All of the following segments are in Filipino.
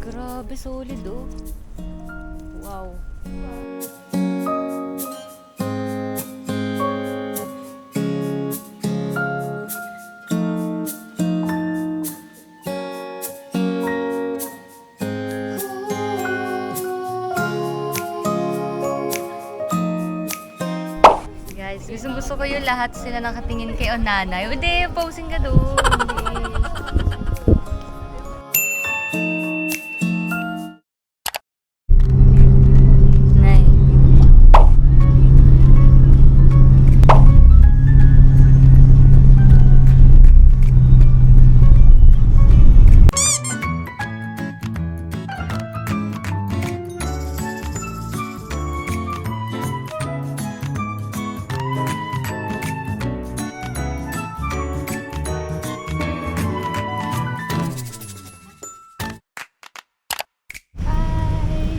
Grabe, solid oh. Wow. Guys, gusto ko yung lahat sila nakatingin kay Onanay. Hindi, posing ka doon. Nay.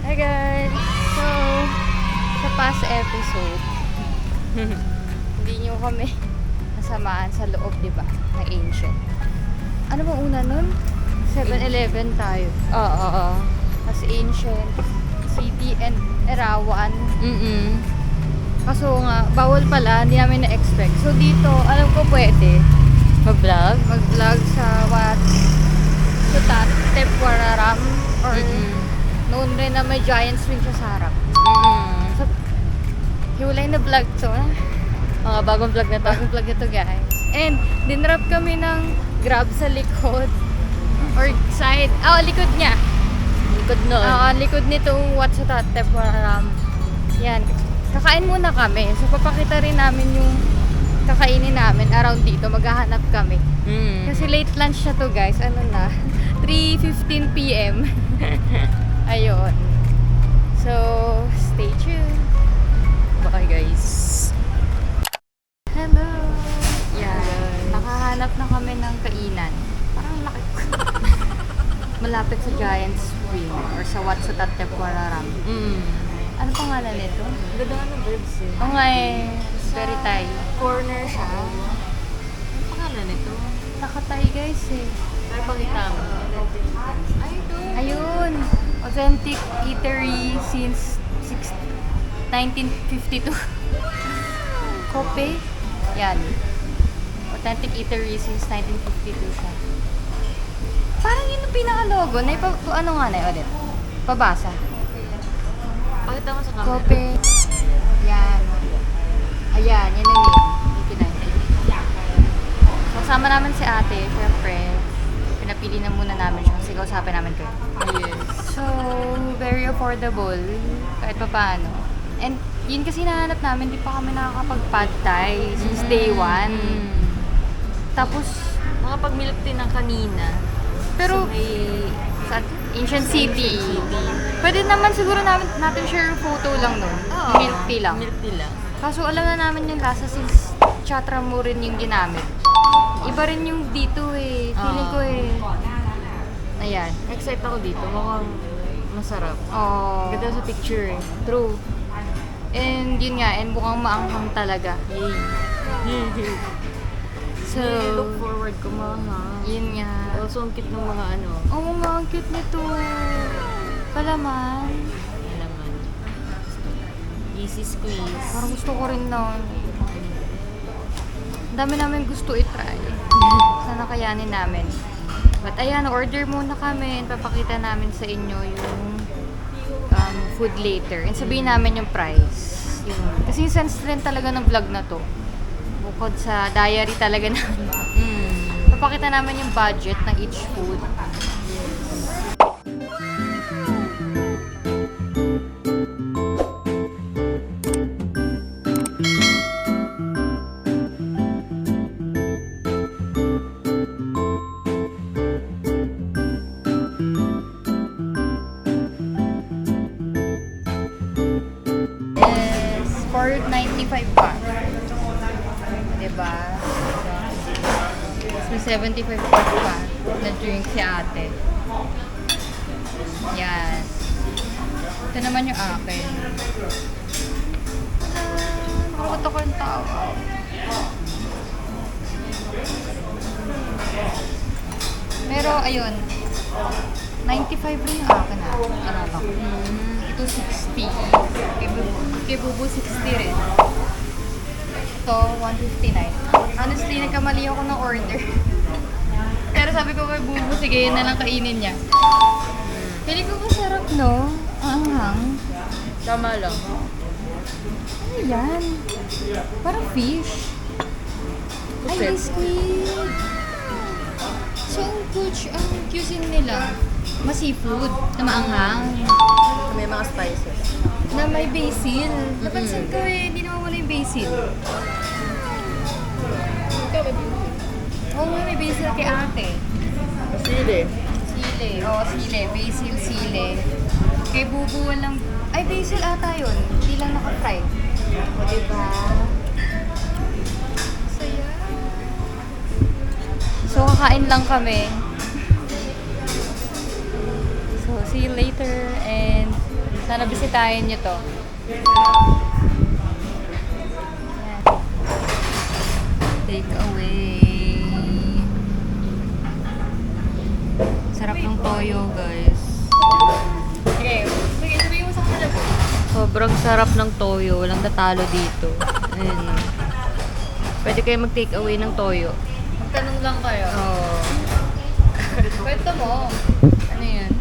Hi guys! So, sa past episode, hindi nyo kami nasamaan sa loob, di ba? Na ancient. Ano bang una nun? 7-Eleven tayo. Oo. Mas ancient, city and Erawan. Kaso nga, bawal pala, hindi namin na-expect. So dito, alam ko pwede Mag-vlog? mag-vlog sa what? Sutat, Tepwararam, or noon rin na may giant swing siya sa harap. So, hiwalay na vlog to. Mga bagong vlog na to. Bagong vlog ito guys. And, dinrap kami ng grab sa likod. Or side. Likod niya. Likod nun. Likod nitong what sa Tepwararam. Yan. Kakain muna kami. So, papakita rin namin yung kakainin namin around dito. Maghahanap kami. Kasi late lunch na to guys. Ano na? 3:15 p.m. Ayun. So, stay tuned. Bye guys. Hello! Yan. Nakahanap na kami ng kainan. Parang laki. Malapit sa Giant Spring or sa Watsutat Tepwararam. Ano pangalan nito? Ganda ng verbs eh. Oo nga eh. Very Thai. Corner siya. Ano pangalan nito? Nakatay guys eh. Ay, pakita mo. Ay, ito. Ayun. Authentic eatery since 1952. Kope. Yan. Authentic eatery since 1952 siya. Parang yun yung pinaka-logo. Ano nga na yun ulit? Pabasa. Pakita mo sa camera. Kope. Yan. Ayan, yan na yun. So, kasama namin si ate, syempre. Pinapili na muna namin siya kasi kausapin namin kayo. Yes. So, very affordable. Kahit pa paano. And yun kasi nahanap namin, di pa kami nakakapag-pad thai since day one. Tapos, Nakapag-milk tea ng kanina. pero, So, may sa Ancient City. Pwede naman siguro natin share photo lang nun. Milk tea lang. Milk tea lang. Kaso alam na namin yung lasa since chatra mo rin yung ginamit. Iba rin yung dito eh. Feeling ko eh. Ayan. Excited ako dito. Mukhang masarap. Oh, Ganda sa picture eh. true. And yun nga, and mukhang maanghang talaga. Yay! So, Look forward ko mga. yun nga. Also, ang cute ng mga ano. Oo nga, ang cute nito. Palaman. Alaman. Easy squeeze. Parang gusto ko rin nun. Ang dami namin gusto i-try. Sana kayanin namin. But ayan, order muna kami and papakita namin sa inyo yung food later. And sabihin namin yung price. Yun. Kasi yung sense rin talaga ng vlog na to. Bukod sa diary talaga namin. Papakita namin yung budget ng each food. Is 495 pa. Diba? So, 75 pa na drink si ate. Yan. Ito naman yung akin. Nakakato ko yung tao. Pero, ayun. 95 rin yung akin ah. Alala ko. Ito 60. Kay Bubu 60 rin. Ito 159. Honestly, nagkamali ako ng order. Pero sabi ko kay Bubu, sige, yun na lang kainin niya. Pili ko masarap, no? Ang anghang. Tama lang. Ano yan? Parang fish. Ay, Pusit. squid. So, ang cuisine nila, ma-seafood na maanghang. May mga spices. Na may basil. Napansin ko eh, hindi naman wala yung basil. Oo nga, may basil kay ate. Sili. Sile. Oo, sile. Basil, sile. Kay Bubu walang... Ay, basil ata yun. Hindi lang naka-fry. O, diba? Saya. So, kakain lang kami. So, see you later. And sana bisitahin nyo to. Yan. Take away. Sarap ng toyo, guys. Okay, sige, sabihin mo sa kanila po. Sobrang sarap ng toyo. Walang tatalo dito. Ayan. Pwede kayo mag-take away ng toyo. Magtanong lang kayo. Oo. Kwento mo. Ano yun?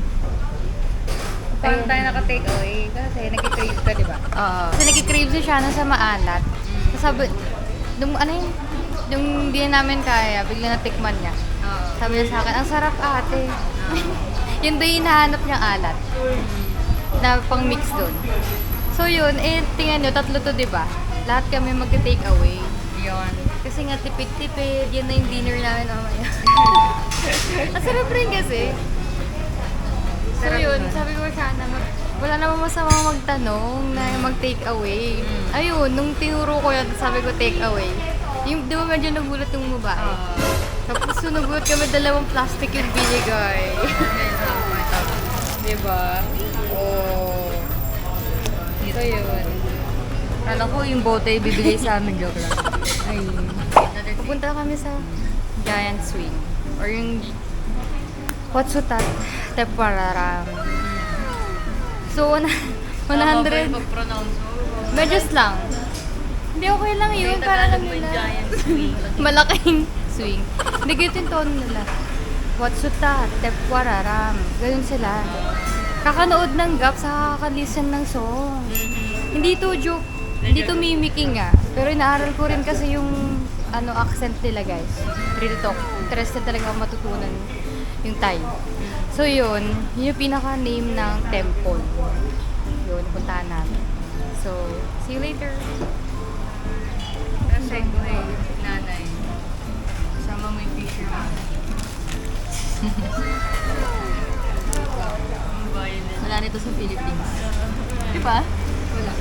Paano tayo naka-take away? Kasi nag-crave ka, di ba? Oo. Kasi nag-crave si Shana sa maalat. Tapos sabi, nung ano yun? Yung hindi na namin kaya, bigla natikman niya. Oo. Sabi niya sa akin, ang sarap ate. Yun ba yung hinahanap niyang alat? Na pang mix doon. So yun, eh tingnan nyo, tatlo to diba? Lahat kami mag-take away. Yun. Kasi nga tipid-tipid, yan na yung dinner namin mamaya. Ang sarap rin kasi. So Sarap yun, nun. sabi ko sana, wala namang masama magtanong na mag-take away. Ayun, nung tinuro ko yun, sabi ko take away. Yung, di ba medyo nagulat yung babae? Tapos sunugot kami, dalawang plastic yung binigay. Diba? Oh. So yun. Kala ko yung bote bibigay sa amin, joke lang. Ay. Pupunta kami sa Giant Swing. Or yung Watsutat Tepararam. So, 100. Mag-pronounce mo. Medyos lang. Hindi, okay lang yun. Para alam nila. Malaking swing. Hindi, ganito yung tono nila. Watsutat Tepararam. Ganun sila. Kakanood ng gap sa kakalisten ng song. Hindi to joke. Hindi to mimicking ah. Pero inaaral ko rin kasi yung accent nila, guys. Real talk. Interested talaga ako matutunan yung Thai. So yun yung pinaka-name ng temple. Yun, puntahan namin. So, see you later. Segue, nanay. Sama mo yung fisherman. Wala nito sa Philippines. Di ba? Wala.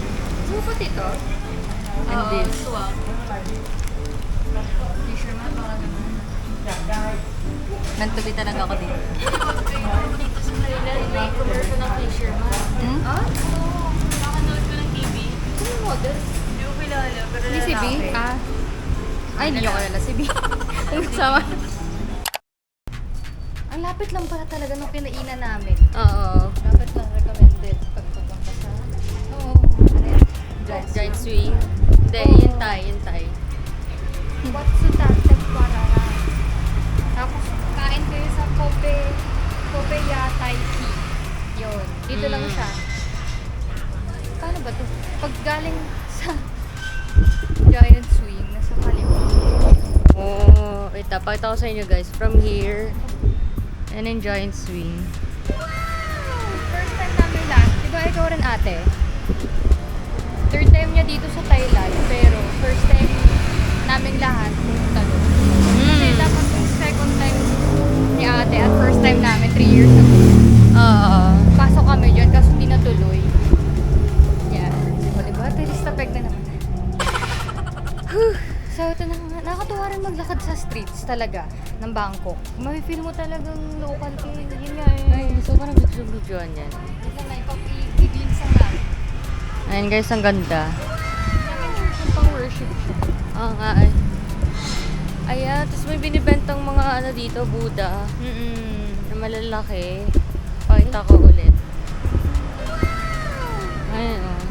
So, pati ito. And this. Swak. Fisherman, baka naman. Nantubi talaga ako dito. Dito sa Thailand, may commercial ng fisherman. Hmm? Ah? Nakanood ko ng TV. Sino model? Hindi ko kilala, pero Hindi si B? lalaki. Ah. Ay, hindi ko kilala si B. Kung sama. Ang lapit lang pala talaga nung kinainan namin. Oo. Lapit lang recommended pag pupunta sa... Oo. Ano yan? Giant swing. Hindi, yun Thai. Watsutate Parara. Tapos kain kayo sa Kobe Yatai Tea. Yun. Dito lang siya. Paano ba to? Pag galing sa Giant Swing, nasa kaliwa. Oh, wait, pakita ko sa inyo guys. From here, and then Giant Swing. First time namin lahat. Diba ikaw rin ate? Third time niya dito sa Thailand. Pero first time namin lahat pumunta doon. Kasi dapat yung second time ni ate at first time namin 3 years ago. Oo. Pasok kami dyan kasi hindi natuloy. Yan. O diba? Tourist peg na naman. So ito na nga. Nakakatuwa rin maglakad sa streets talaga ng Bangkok. Mafe-feel mo talagang local ka. Yun nga eh. Ay, gusto ko na video-videoan yan. Ito na, ipag-i-glimpse ang namin. Ayan guys, ang ganda. Namin church yung pang-worship siya. Oo nga ay. Ayan, tapos may binibentang mga ano dito, Buddha. Mm-mm. Na malalaki. Pakita ko ulit. Ayun oh.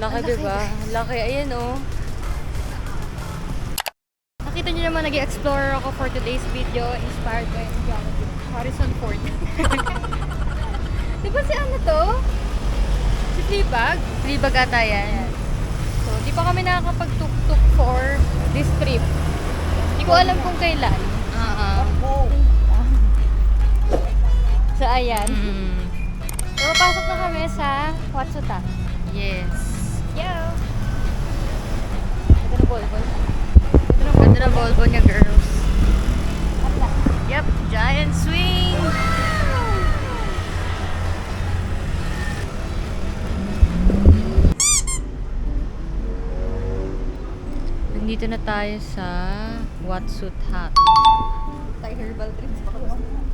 Laki, Ang laki, diba? Laki. Ayan oh. Nakita niyo naman, nag-explore ako for today's video. Inspired by Harrison Ford. Di ba si ano to? Si Fleabag? Fleabag ata yan. So, di pa kami nakakapag-tuk-tuk for this trip. Hindi ko alam kung kailan. So, ayan. So, pasok na kami sa Watsuta. Yes. Yo! Ito na Volvo. Ganda na Volvo niya, girls. Ala. Yep, giant swing! Nandito na tayo sa Watsuit Hut. Tayo herbal drinks pa kami.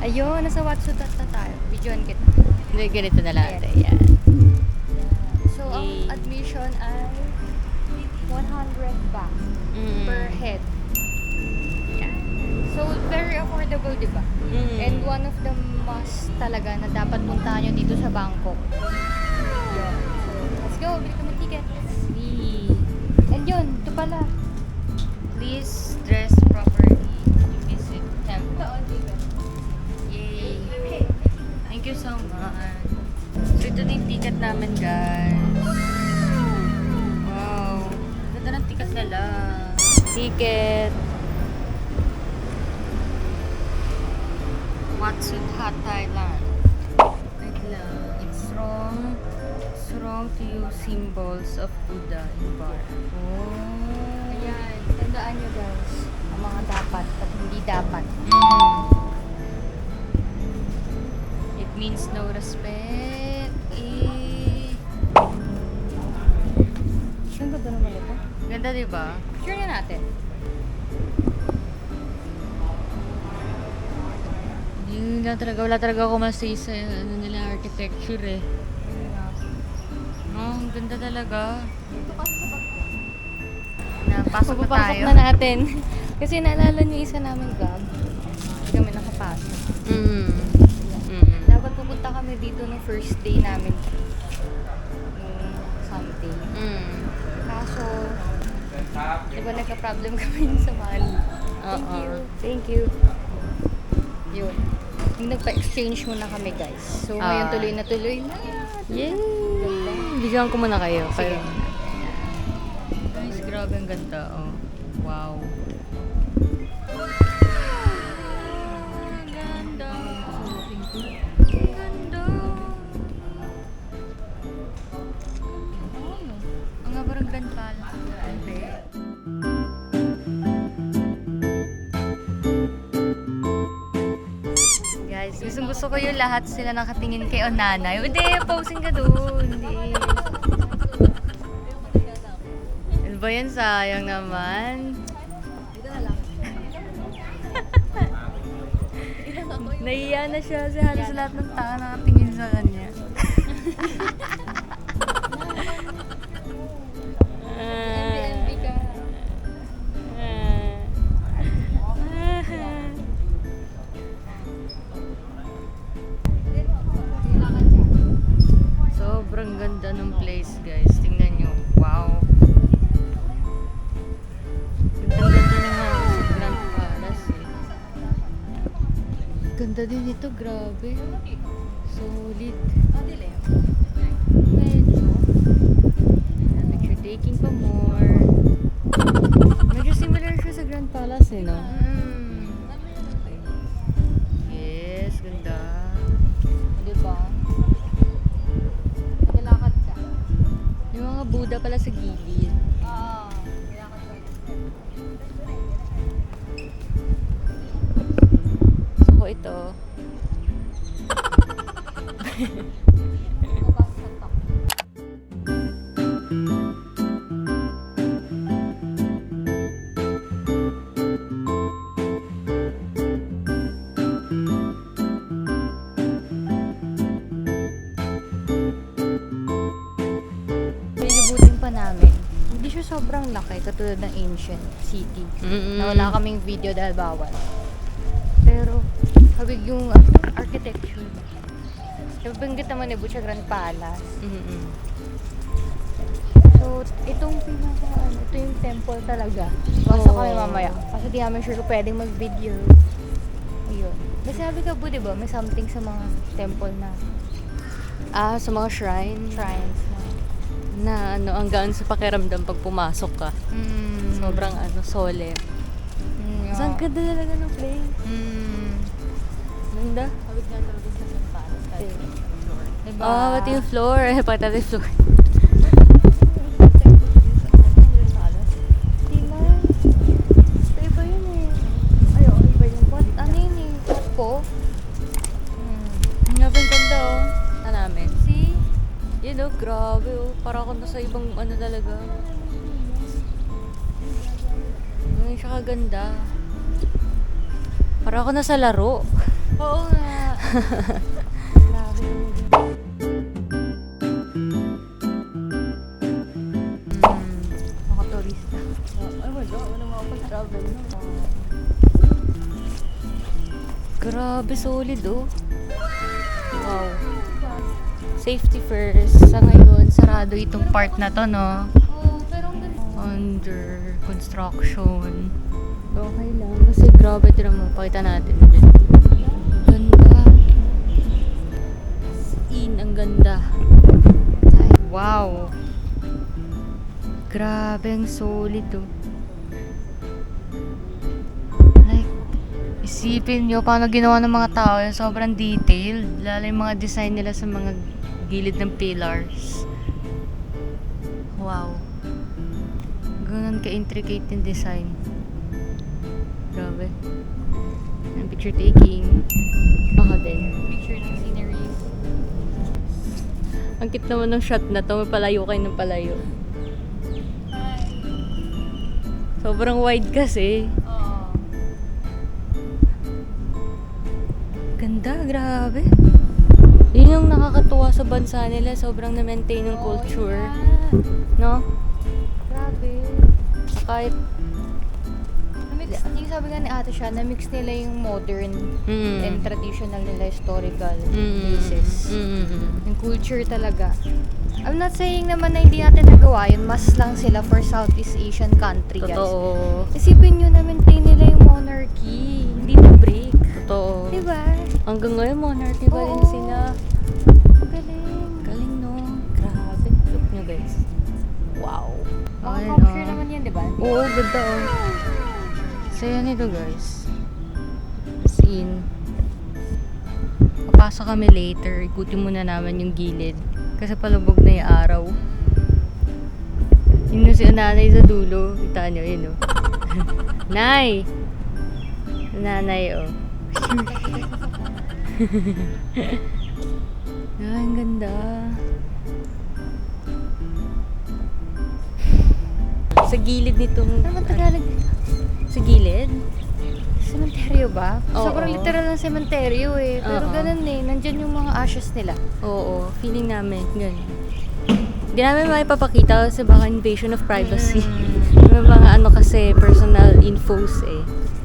Ayun, nasa Watsuta na tayo. Videoan kita. Hindi, ganito na lang. Ayan. Ayan. So, ang Yay. admission ay 100 baht per head. Yeah. So, very affordable, di ba? And one of the must talaga na dapat puntahan nyo dito sa Bangkok. Yeah. So, let's go. Bili kami tickets. And yun, ito pala. Please dress properly to visit temple. Yay! Thank you so much. So, ito na yung ticket namin, guys. Wow! Ganda ng ticket nila. Ticket. Watsuit Hut, Thailand. Wait lang. It's wrong to use symbols of Buddha in bar. Oh! Ayan. Tandaan nyo guys. Ang mga dapat at hindi dapat. It means no respect. Ang ganda naman ito. Ganda, diba? Sure na natin. Wala talaga ako masay sa ano nila, architecture eh. No, ang ganda talaga. Napasok na Pagpapasok tayo. na natin. Kasi naalala niyo isa namin gag. Hindi kami nakapasok. Dapat pupunta kami dito ng first day namin. Yung something. Kaso, di ba nagka-problem kami sa money? Thank Oo. you. Thank you. Yun. Yung nagpa-exchange muna kami guys. So ngayon tuloy na tuloy na. Yay! Ganda. Bigyan ko muna kayo. Sige. Guys, grabe ang ganda. Oh. Wow. Ang ganda. Ang ganda. Ang nga parang Grand Palace. Hindi. Guys, gusto ko yung lahat sila nakatingin kay Onanay. Hindi, posing ka doon. Hindi. Ano ba yan? Sayang naman. Nahiya na siya kasi halos lahat ng tao nakatingin sa kanya. Envy ka. Sobrang ganda ng place, guys. Tingnan nyo. Wow. Ganda-ganda ng house sa Grand Palace eh. Ganda din ito, grabe. Solid. Medyo. Picture taking pa more. Medyo similar siya sa Grand Palace eh, no? Yes, ganda. Di ba? Naglalakad ka. Yung mga Buddha pala sa gilid. Oo. Naglalakad ka. Gusto ko ito. Mabasa sa top. Lilibutin pa namin. Hindi siya sobrang laki, katulad ng ancient city. Mm-mm. Na wala kaming video dahil bawal. Pero, habig yung architecture. Nabanggit naman ni Butcha Grand Palace. Mm-mm. So, itong ito yung temple talaga. Pasok kami mamaya. Kasi di namin sure kung pwedeng mag-video. Ayun. May sabi ka, Bu, di ba? May something sa mga temple na Sa mga shrines shrines na ang gaan sa pakiramdam pag pumasok ka. Sobrang solemn. Yeah. Saan ka talaga ng place? Ganda. Habig nga talaga sa San Palace. Diba? Pati yung floor. Pati yung floor. Di man. Iba yun eh. Ay, oo, iba yun. What? Ano yun eh? What po? Ang ganda namin. See? Yun grabe Para ako nasa ibang talaga. Ang siya kaganda. Para ako nasa laro. Oo nga. Grabe. Mga turista. Ay, wala mga pag-travel no. Grabe, solid Wow. Safety first. Sa ngayon, sarado itong part na to, no? Oo, pero ang ganda. Under construction. Okay lang. Kasi grabe, tira mo. Pakita natin. Ganda. Ang ganda. Ay, wow. Grabe, ang solid Like, isipin nyo paano ginawa ng mga tao. Sobrang detailed. Lalo yung mga design nila sa mga gilid ng pillars. Wow. Ganun ka-intricate yung design. Grabe. Ang picture taking. Ako din. Picture ng scenery. Ang cute naman ng shot na to. May palayo kayo ng palayo. Sobrang wide kasi. Oo. Ganda, grabe. Yun yung nakakatuwa sa bansa nila. Sobrang na-maintain ng culture. No? Grabe. Kahit Na-mix, yung sabi nga ni Ate siya, na-mix nila yung modern and traditional nila historical places. Yung culture talaga. I'm not saying naman na hindi natin nagawa yun. Mas lang sila for Southeast Asian country, guys. Totoo. Isipin nyo na maintain nila yung monarchy. Hindi na-break. Totoo. Diba? Hanggang ngayon, monarchy pa rin Oo. sila. Galing. Galing, no? Grabe. Look nyo, guys. Wow. Capture naman yan, diba? Oo, ganda, Saya nito, guys. As in, papasok kami later. Ikutin muna namin yung gilid. Kasi palubog na yung araw. Yun yung si nanay sa dulo. Kita nyo, yun, Nay! Nanay, ang ganda. Sa gilid nitong... Ano man Tagalog? Sa gilid? Cementerio ba? Oo. Sobrang literal ng cementerio eh. Pero Oo. ganun eh. Nandyan yung mga ashes nila. Oo, feeling namin. Ganun. Hindi namin maipapakita kasi baka invasion of privacy. May mga kasi personal infos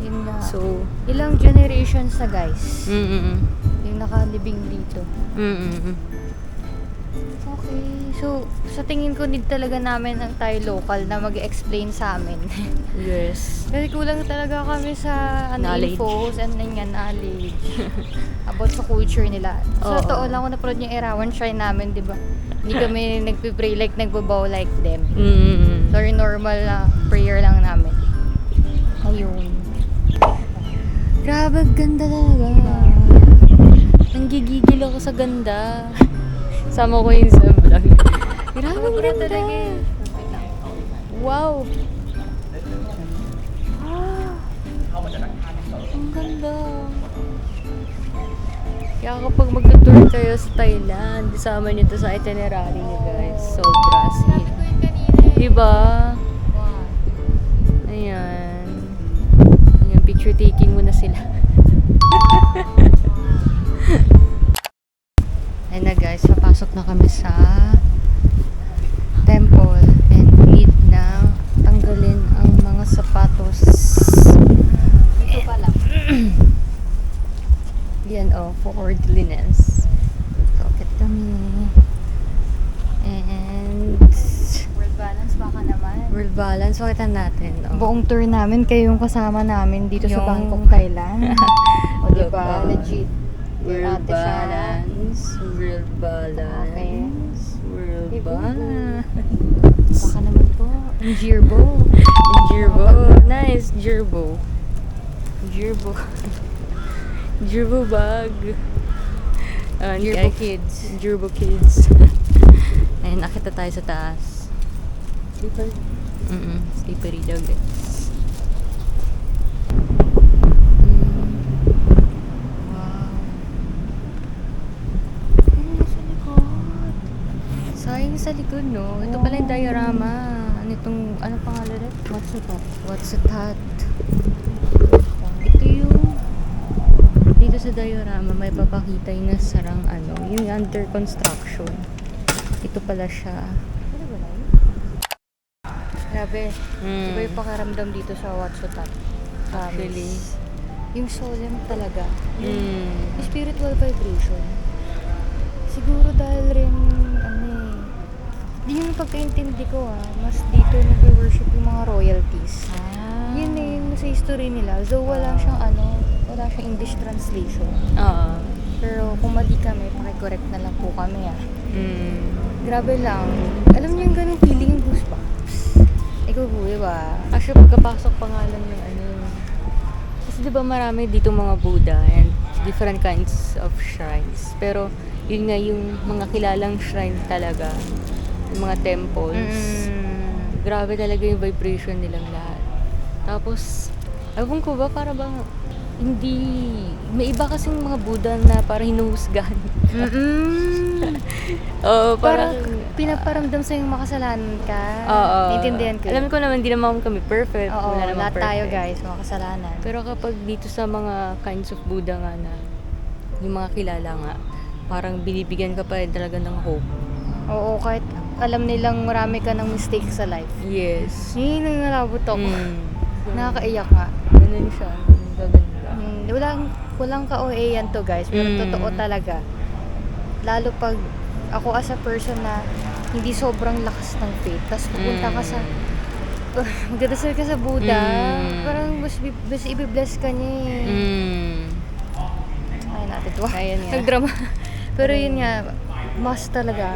Yun nga. So, Ilang generations na guys. mm Yung nakalibing dito. Okay. So, sa tingin ko need talaga namin ang tayo local na mag-explain sa amin. Yes. Kasi kulang talaga kami sa Knowledge. infos and knowledge about sa culture nila. So, Oo. totoo lang kung naprood yung Erawan Shrine namin, di ba? Hindi kami nagpipray like nagbabaw like them. So, yung normal na prayer lang namin. Ayun. Grabe, ganda talaga. Nanggigigil ako sa ganda. Sama ko yun sa vlog. Grabe, ang ganda. Wow. Ang ganda. Kaya kapag mag-tour kayo sa Thailand, isama nyo to sa itinerary nyo, guys. Sobra sweet. Diba? Ayan. Ayan, picture taking muna sila. Ayun na guys, papasok na kami sa temple and need na for orderliness. So, akit kami. And World balance baka naman. world balance, pakita natin. Oh. Buong tour namin, kayo yung kasama namin dito sa Yung- Bangkok, Thailand. O diba, legit. World Ate siya. balance, world balance, Okay. world Hey, balance. Baka naman po. Ang Jirbo. Jirbo, nice Jirbo. Jirbo. Jirbo bag. Jirbo kids. Jirbo kids. Ayun, nakita tayo sa taas. Slipper. Slippery daw guys. Wow. Sa likod. Sayang sa likod, no? Ito pala yung diorama. Ano pangalan rin? What's it up? What's a tat? Ito yung dito sa diorama may papakita yung nasarang yung under construction. Ito pala siya. Grabe. Iba yung pakiramdam dito sa What's It Up. Actually. Yung solemn talaga. Mm. Yung spiritual vibration. Siguro dahil rin, yun yung pagkaintindi ko mas dito nag-worship yung mga royalties. Yun yung sa history nila. Though wala siyang wala siyang English translation. Oo. Pero kung mali kami, pakicorrect na lang po kami Mm. Grabe lang. Alam niyo yung ganung feeling yung goosebumps. Ikaw po, diba? Actually, pagkapasok pa nga lang yung kasi di ba marami dito mga Buddha and different kinds of shrines. Pero yun nga yung mga kilalang shrine talaga. Yung mga temples. Grabe talaga yung vibration nilang lahat. Tapos, ewan ko ba, para bang hindi, may iba kasing mga Buddha na parang hinuhusgahan. Oo, Parang parang, pinaparamdam sa'yo yung makasalanan ka. oo. Naintindihan ko. Alam ko naman, hindi naman kami perfect. Oo, Wala naman lahat tayo perfect. guys, makasalanan. Pero kapag dito sa mga kinds of Buddha nga na, yung mga kilala nga, parang binibigyan ka pa rin talaga ng hope. Oo, kahit alam nilang marami ka ng mistakes sa life. Yes. Yun yung nalabot ako. Nakakaiyak nga. Ganun siya. Gaganda. Walang ka-OA yan to guys, pero totoo talaga. Lalo pag ako as a person na hindi sobrang lakas ng faith, tapos pupunta ka sa magdadasal ka sa Buddha, parang mas i-bless ka niya eh. Kaya natin to. Kaya niya. Nagdrama. Pero yun nga, must talaga.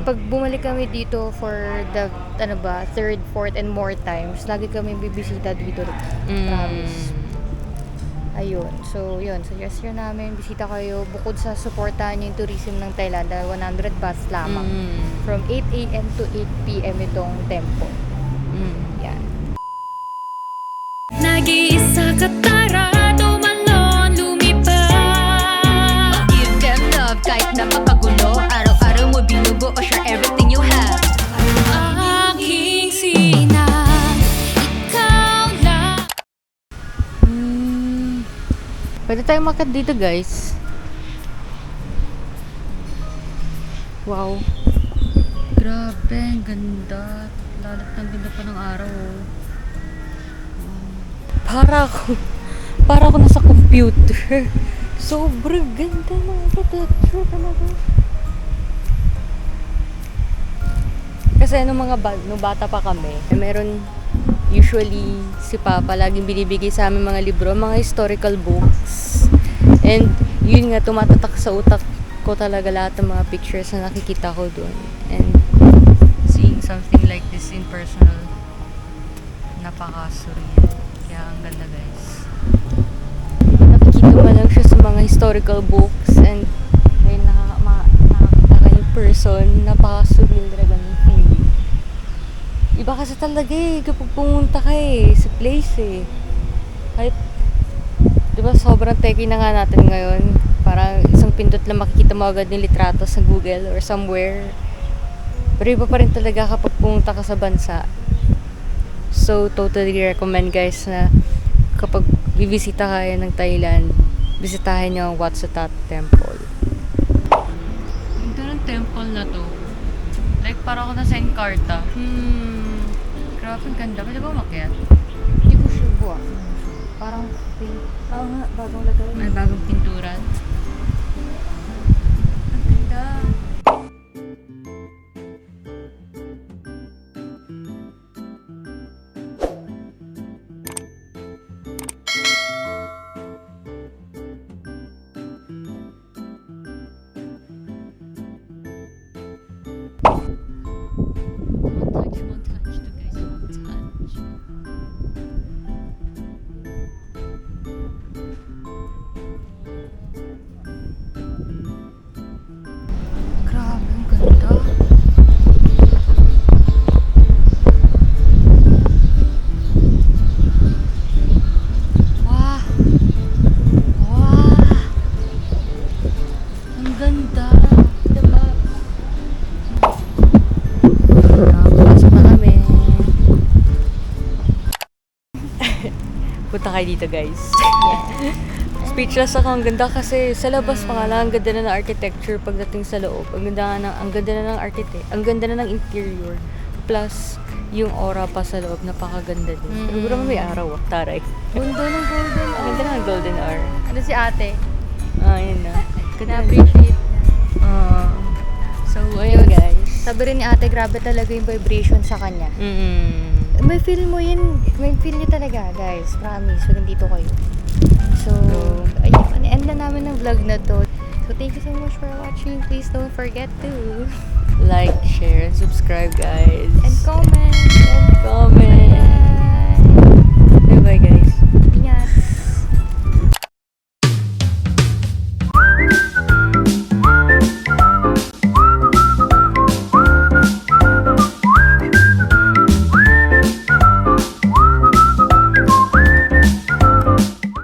Pag bumalik kami dito for the, third, fourth, and more times, lagi kami bibisita dito. Promise. Ayun. So, yun. Suggestion namin, bisita kayo. Bukod sa supportahan yung tourism ng Thailand, 100 bahts lamang. From 8 a.m. to 8 p.m. itong tempo. Yan. Nag-iisa ka tara, tumalon, lumipad. Give them love kahit napakagulo. Araw-araw mo binubuo, share everything you have. Aking sinang, ikaw lang. Pwede tayo makat dito guys. Wow. Grabe, ang ganda. Lalat ng ganda pa ng araw. Para ako nasa computer. Sobrang ganda ng architecture talaga. Kasi nung bata pa kami, meron usually si Papa laging binibigay sa amin mga libro, mga historical books. And yun nga, tumatatak sa utak ko talaga lahat ng mga pictures na nakikita ko doon. And seeing something like this in personal, napaka-surreal. Kaya ang ganda guys. Nakikita mo lang siya sa mga historical books and ngayon nakakita ka yung person, napaka-surreal talaga ng feeling. Iba kasi talaga kapag pumunta ka sa place Kahit, di ba sobrang techy na nga natin ngayon. Parang isang pindot lang makikita mo agad yung litrato sa Google or somewhere. Pero iba pa rin talaga kapag pumunta ka sa bansa. So, totally recommend guys na kapag bibisita kayo ng Thailand, bisitahin nyo ang Wat Sutat Temple. Ito ng temple na to. Like, parang ako nasa Encarta. Grabe, ang ganda. Pwede ba umakyat? Hindi ko sure buwa. Parang, oo nga, bagong lagay. May bagong pintura. Punta kayo dito, guys. Speechless ako. Ang ganda kasi sa labas pa nga lang, ang ganda na ng architecture pagdating sa loob. Ang ganda na ng architect. Ang ganda na ng interior. Plus, yung aura pa sa loob, napakaganda din. Siguro may araw, taray. Mundo ng golden. Ang ganda ng golden hour. Ano si ate? Ayun na. Na-appreciate. So, ayun guys. Sabi rin ni ate, grabe talaga yung vibration sa kanya. May feel mo yun. May feel nyo talaga, guys. Promise. Pag nandito kayo. So, ayun. End na namin ng vlog na to. So, thank you so much for watching. Please don't forget to Like, share, and subscribe, guys. and comment. Comment.